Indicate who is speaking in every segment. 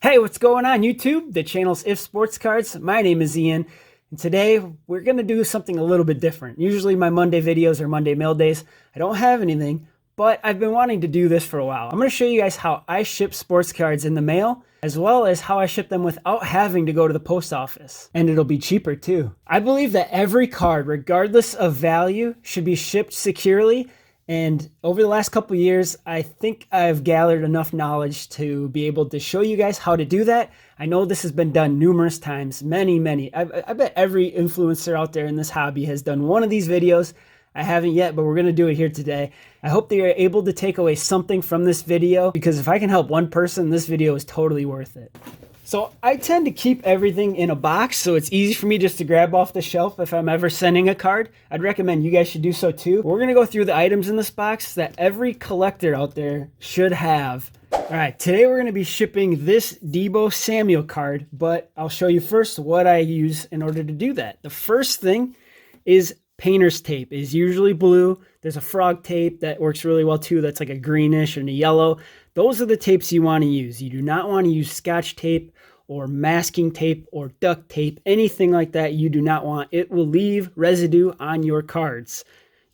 Speaker 1: Hey, what's going on YouTube? The channel's If Sports Cards. My name is Ian, and today we're going to do something a little bit different. Usually my Monday videos are Monday mail days. I don't have anything, but I've been wanting to do this for a while. I'm going to show you guys how I ship sports cards in the mail, as well as how I ship them without having to go to the post office. And it'll be cheaper too. I believe that every card, regardless of value, should be shipped securely. And over the last couple of years, I think I've gathered enough knowledge to be able to show you guys how to do that. I know this has been done numerous times, many. I bet every influencer out there in this hobby has done one of these videos. I haven't yet, but we're going to do it here today. I hope that you're able to take away something from this video, because if I can help one person, this video is totally worth it. So I tend to keep everything in a box, so it's easy for me just to grab off the shelf if I'm ever sending a card. I'd recommend you guys should do so too. We're going to go through the items in this box that every collector out there should have. All right, today we're going to be shipping this Deebo Samuel card, but I'll show you first what I use in order to do that. The first thing is painter's tape. Is usually blue. There's a frog tape that works really well too. That's like a greenish and a yellow. Those are the tapes you want to use. You do not want to use Scotch tape or masking tape or duct tape, anything like that. You do not want. It will leave residue on your cards.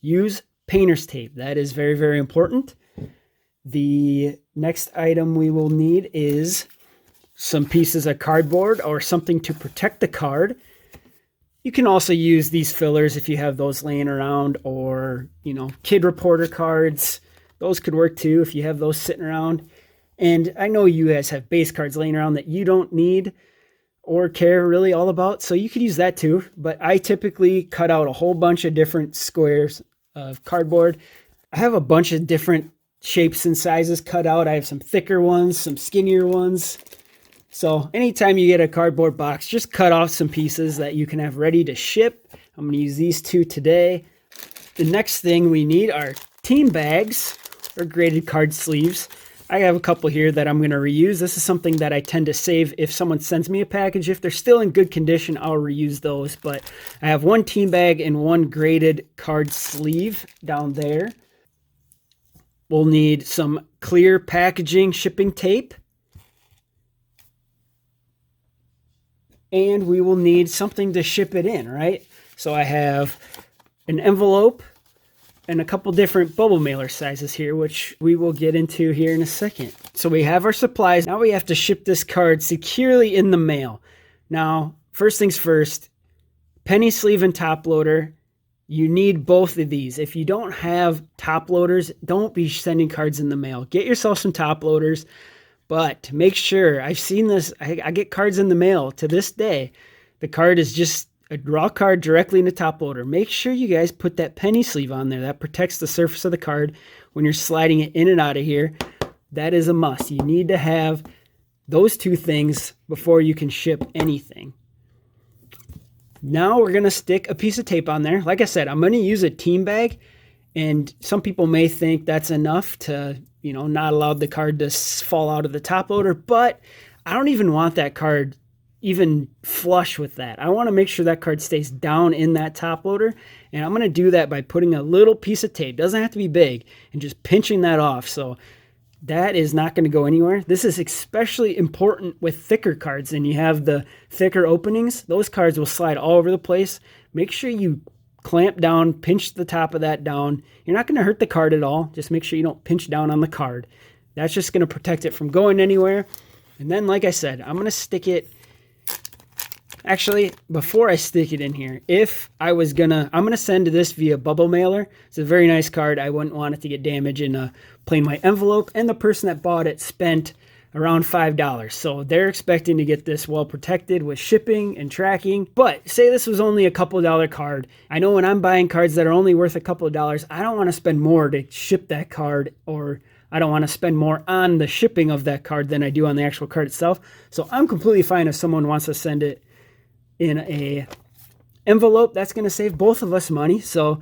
Speaker 1: Use painter's tape. That is very important. The next item we will need is some pieces of cardboard or something to protect the card. You can also use these fillers if you have those laying around, or, kid reporter cards. Those could work too if you have those sitting around. And I know you guys have base cards laying around that you don't need or care really all about, so you could use that too. But I typically cut out a whole bunch of different squares of cardboard. I have a bunch of different shapes and sizes cut out. I have some thicker ones, some skinnier ones. So anytime you get a cardboard box, just cut off some pieces that you can have ready to ship. I'm going to use these two today. The next thing we need are team bags or graded card sleeves. I have a couple here that I'm going to reuse. This is something that I tend to save if someone sends me a package. If they're still in good condition, I'll reuse those. But I have one team bag and one graded card sleeve down there. We'll need some clear packaging shipping tape. And we will need something to ship it in, right? So I have an envelope and a couple different bubble mailer sizes here, which we will get into here in a second. So we have our supplies. Now we have to ship this card securely in the mail. Now, first things first, penny sleeve and top loader. You need both of these. If you don't have top loaders, don't be sending cards in the mail. Get yourself some top loaders. But make sure, I've seen this, I get cards in the mail to this day. The card is just a raw card directly in the top loader. Make sure you guys put that penny sleeve on there. That protects the surface of the card when you're sliding it in and out of here. That is a must. You need to have those two things before you can ship anything. Now we're going to stick a piece of tape on there. Like I said, I'm going to use a team bag. And some people may think that's enough to, not allow the card to fall out of the top loader, but I don't even want that card even flush with that. I want to make sure that card stays down in that top loader, and I'm going to do that by putting a little piece of tape, doesn't have to be big, and just pinching that off. So that is not going to go anywhere. This is especially important with thicker cards, and you have the thicker openings. Those cards will slide all over the place. Make sure you clamp down, pinch the top of that down. You're not going to hurt the card at all. Just make sure you don't pinch down on the card. That's just going to protect it from going anywhere. And then, like I said, I'm going to stick it. Actually, before I stick it in here, I'm going to send this via bubble mailer. It's a very nice card. I wouldn't want it to get damaged in a plain white envelope. And the person that bought it spent around $5. So they're expecting to get this well protected with shipping and tracking. But say this was only a couple dollar card. I know when I'm buying cards that are only worth a couple of dollars, I don't want to spend more to ship that card, or I don't want to spend more on the shipping of that card than I do on the actual card itself. So I'm completely fine if someone wants to send it in a envelope. That's going to save both of us money. So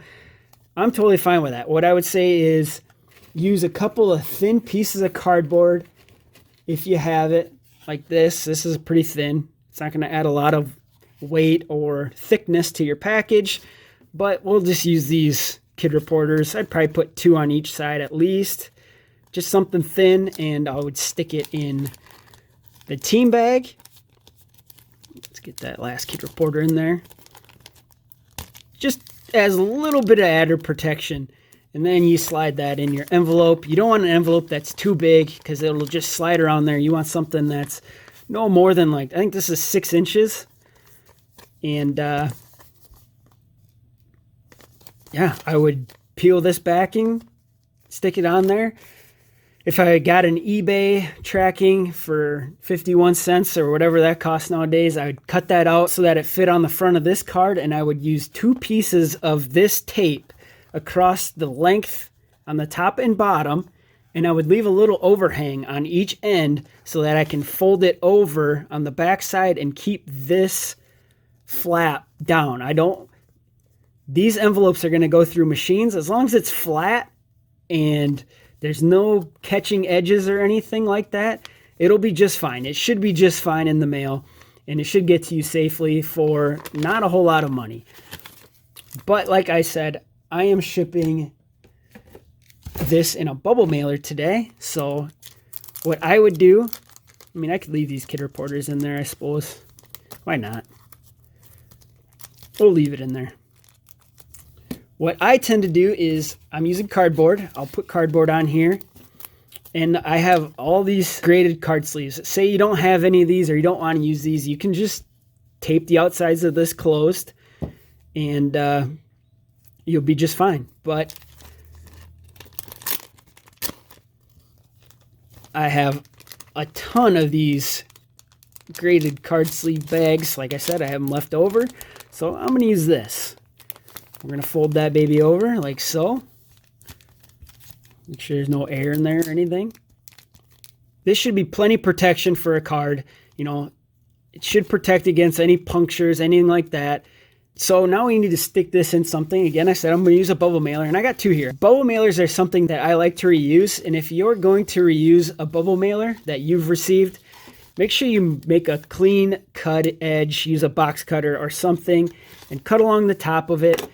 Speaker 1: I'm totally fine with that. What I would say is use a couple of thin pieces of cardboard. If you have it like this is pretty thin. It's not going to add a lot of weight or thickness to your package, but we'll just use these kid reporters. I'd probably put 2 on each side at least. Just something thin, and I would stick it in the team bag. Let's get that last kit reporter in there. Just as a little bit of added protection. And then you slide that in your envelope. You don't want an envelope that's too big because it'll just slide around there. You want something that's no more than, like, I think this is 6 inches. And yeah, I would peel this backing, stick it on there. If I got an eBay tracking for 51 cents or whatever that costs nowadays, I would cut that out so that it fit on the front of this card, and I would use 2 pieces of this tape across the length on the top and bottom, and I would leave a little overhang on each end so that I can fold it over on the back side and keep this flap down. These envelopes are going to go through machines as long as it's flat and there's no catching edges or anything like that. It'll be just fine. It should be just fine in the mail, and it should get to you safely for not a whole lot of money. But like I said, I am shipping this in a bubble mailer today. So what I would do, I mean, I could leave these kit reporters in there, I suppose. Why not? We'll leave it in there. What I tend to do is I'm using cardboard. I'll put cardboard on here. And I have all these graded card sleeves. Say you don't have any of these or you don't want to use these, you can just tape the outsides of this closed and you'll be just fine. But I have a ton of these graded card sleeve bags. Like I said, I have them left over. So I'm going to use this. We're going to fold that baby over like so. Make sure there's no air in there or anything. This should be plenty protection for a card. You know, it should protect against any punctures, anything like that. So now we need to stick this in something. Again, I said I'm going to use a bubble mailer, and I got 2 here. Bubble mailers are something that I like to reuse, and if you're going to reuse a bubble mailer that you've received, make sure you make a clean cut edge, use a box cutter or something, and cut along the top of it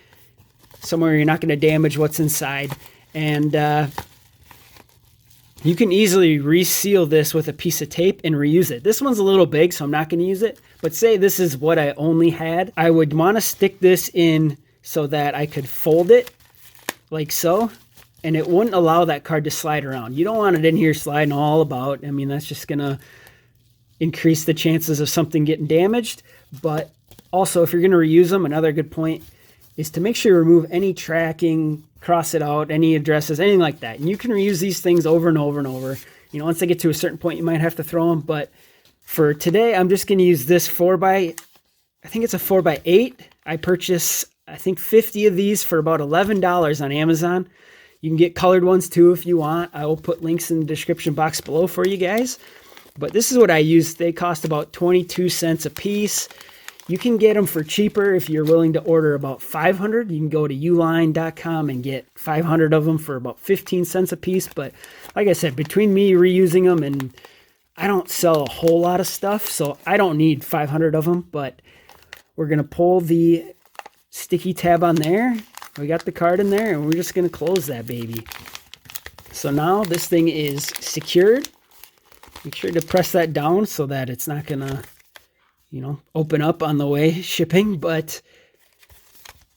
Speaker 1: somewhere you're not going to damage what's inside. And you can easily reseal this with a piece of tape and reuse it. This one's a little big, so I'm not going to use it. But say this is what I only had. I would want to stick this in so that I could fold it like so, and it wouldn't allow that card to slide around. You don't want it in here sliding all about. I mean, that's just going to increase the chances of something getting damaged. But also, if you're going to reuse them, another good point is to make sure you remove any tracking, cross it out, any addresses, anything like that. And you can reuse these things over and over and over. You know, once they get to a certain point, you might have to throw them. But for today, I'm just going to use this 4x, I think it's a 4x8. I purchased, I think, 50 of these for about $11 on Amazon. You can get colored ones too if you want. I will put links in the description box below for you guys. But this is what I use. They cost about 22 cents a piece. You can get them for cheaper if you're willing to order about 500. You can go to uline.com and get 500 of them for about 15 cents a piece. But like I said, between me reusing them, and I don't sell a whole lot of stuff, so I don't need 500 of them. But we're going to pull the sticky tab on there. We got the card in there, and we're just going to close that baby. So now this thing is secured. Make sure to press that down so that it's not going to, you know, open up on the way shipping. But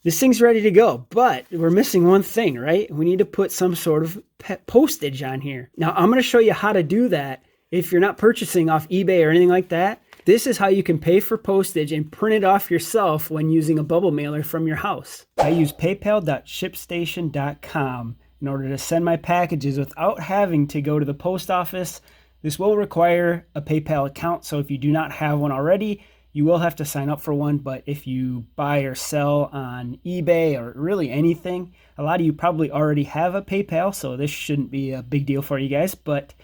Speaker 1: this thing's ready to go. But we're missing one thing, right? We need to put some sort of postage on here. Now, I'm going to show you how to do that if you're not purchasing off eBay or anything like that. This is how you can pay for postage and print it off yourself when using a bubble mailer from your house. I use paypal.shipstation.com in order to send my packages without having to go to the post office. This will require a PayPal account, so if you do not have one already, you will have to sign up for one. But if you buy or sell on eBay or really anything, a lot of you probably already have a PayPal, so this shouldn't be a big deal for you guys. But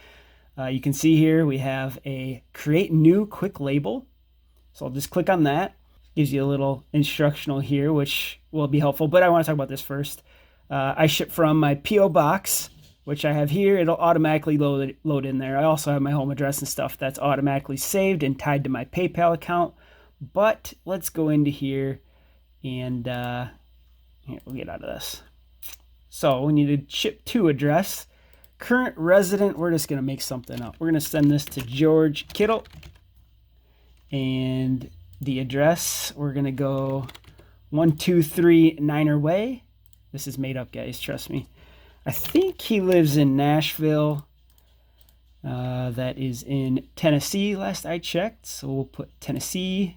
Speaker 1: you can see here we have a create new quick label. So I'll just click on that. Gives you a little instructional here, which will be helpful. But I want to talk about this first. I ship from my P.O. box, which I have here. It'll automatically load in there. I also have my home address and stuff that's automatically saved and tied to my PayPal account. But let's go into here and here, we'll get out of this. So we need a ship to address. current resident, we're just going to make something up. We're going to send this to George Kittle. And the address, we're going to go 123 Niner Way. This is made up, guys, trust me. I think he lives in Nashville. That is in Tennessee, last I checked. So we'll put Tennessee.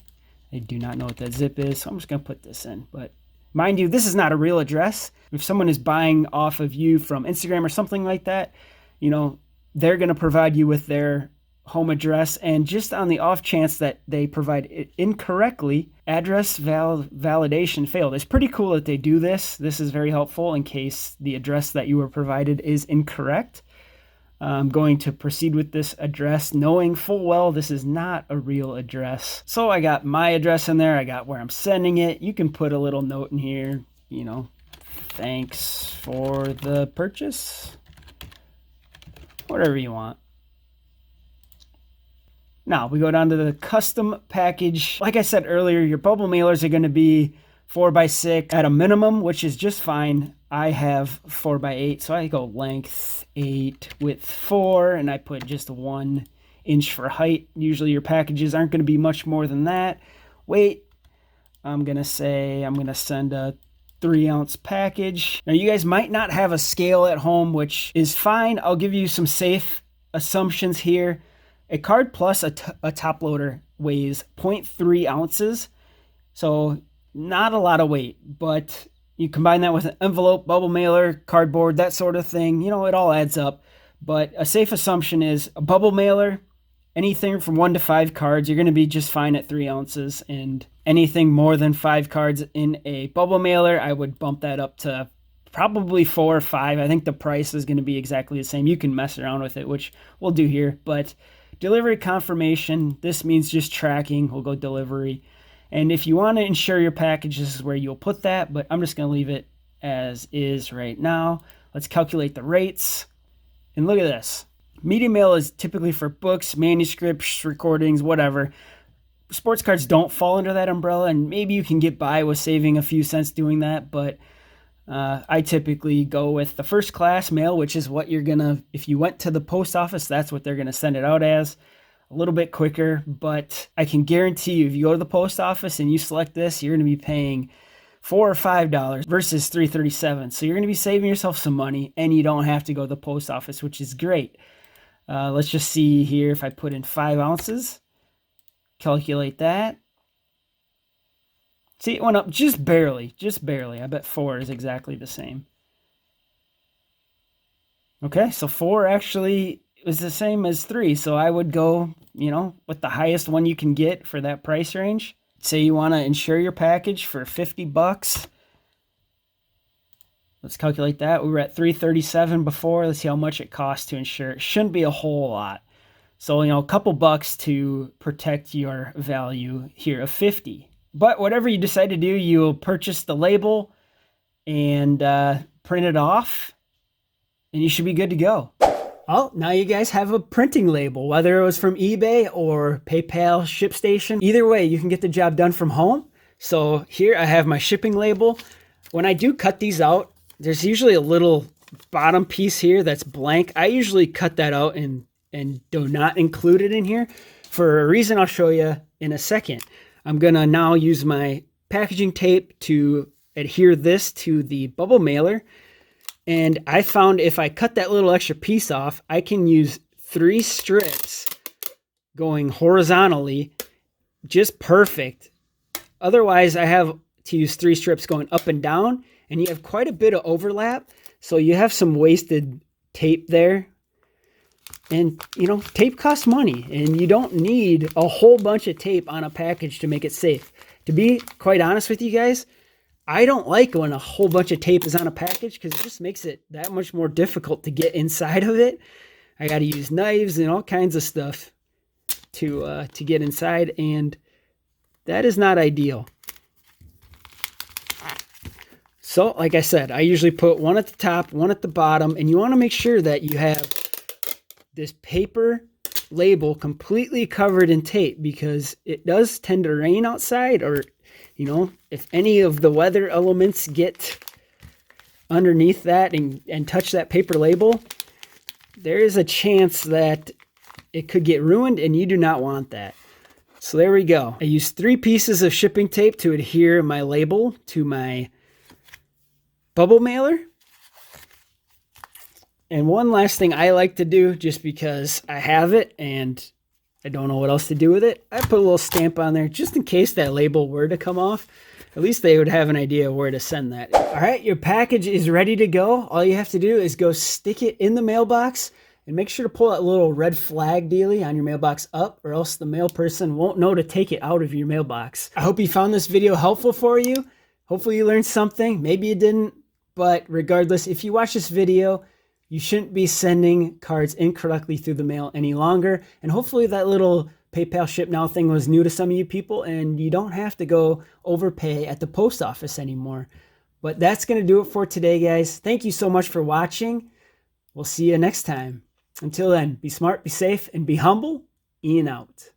Speaker 1: I do not know what that zip is, so I'm just going to put this in. But mind you, this is not a real address. If someone is buying off of you from Instagram or something like that, you know, they're going to provide you with their home address. And just on the off chance that they provide it incorrectly, address validation failed. It's pretty cool that they do this. This is very helpful in case the address that you were provided is incorrect. I'm going to proceed with this address knowing full well this is not a real address. So I got my address in there. I got where I'm sending it. You can put a little note in here, you know, thanks for the purchase. Whatever you want. Now we go down to the custom package. Like I said earlier, your bubble mailers are going to be 4x6 at a minimum, which is just fine. I have 4x8, so I go length 8, width 4, and I put just 1 inch for height. Usually your packages aren't going to be much more than that. Weight, I'm going to say I'm going to send a 3-ounce package. Now you guys might not have a scale at home, which is fine. I'll give you some safe assumptions here. A Card Plus, a top loader, weighs 0.3 ounces, so not a lot of weight, but you combine that with an envelope, bubble mailer, cardboard, that sort of thing, you know, it all adds up. But a safe assumption is a bubble mailer, anything from 1 to 5 cards, you're going to be just fine at 3 ounces. And anything more than 5 cards in a bubble mailer, I would bump that up to probably 4 or 5. I think the price is going to be exactly the same. You can mess around with it, which we'll do here. But delivery confirmation, this means just tracking. We'll go delivery. And if you want to insure your package, this is where you'll put that, but I'm just going to leave it as is right now. Let's calculate the rates. And look at this. Media mail is typically for books, manuscripts, recordings, whatever. Sports cards don't fall under that umbrella, and maybe you can get by with saving a few cents doing that, but I typically go with the first class mail, which is what you're going to, if you went to the post office, that's what they're going to send it out as. A little bit quicker, but I can guarantee you if you go to the post office and you select this, you're going to be paying $4 or $5 versus $3.37. So you're going to be saving yourself some money, and you don't have to go to the post office, which is great. Let's just see here if I put in 5 ounces, calculate that. See, it went up just barely, just barely. I bet 4 is exactly the same. Okay, so 4 actually is the same as 3, so I would go, you know, with the highest one you can get for that price range. Say you want to insure your package for $50. Let's calculate that. We were at $3.37 before. Let's see how much it costs to insure. It shouldn't be a whole lot. So, you know, a couple bucks to protect your value here of $50. But whatever you decide to do, you'll purchase the label and print it off, and you should be good to go. Oh, now you guys have a printing label, whether it was from eBay or PayPal ShipStation. Either way, you can get the job done from home. So here I have my shipping label. When I do cut these out, there's usually a little bottom piece here that's blank. I usually cut that out and do not include it in here for a reason I'll show you in a second. I'm going to now use my packaging tape to adhere this to the bubble mailer. And I found if I cut that little extra piece off, I can use 3 strips going horizontally, just perfect. Otherwise, I have to use 3 strips going up and down, and you have quite a bit of overlap. So you have some wasted tape there. And, you know, tape costs money, and you don't need a whole bunch of tape on a package to make it safe. To be quite honest with you guys, I don't like when a whole bunch of tape is on a package because it just makes it that much more difficult to get inside of it. I got to use knives and all kinds of stuff to get inside, and that is not ideal. So, like I said, I usually put one at the top, one at the bottom, and you want to make sure that you have this paper label completely covered in tape because it does tend to rain outside, or you know, if any of the weather elements get underneath that and touch that paper label, there is a chance that it could get ruined, and you do not want that. So there we go. I used 3 pieces of shipping tape to adhere my label to my bubble mailer. And one last thing I like to do, just because I have it and I don't know what else to do with it, I put a little stamp on there just in case that label were to come off. At least they would have an idea where to send that. All right, your package is ready to go. All you have to do is go stick it in the mailbox and make sure to pull that little red flag dealie on your mailbox up, or else the mail person won't know to take it out of your mailbox. I hope you found this video helpful for you. Hopefully you learned something. Maybe you didn't, but regardless, if you watch this video, you shouldn't be sending cards incorrectly through the mail any longer. And hopefully that little PayPal Ship Now thing was new to some of you people, and you don't have to go overpay at the post office anymore. But that's going to do it for today, guys. Thank you so much for watching. We'll see you next time. Until then, be smart, be safe, and be humble. Ian out.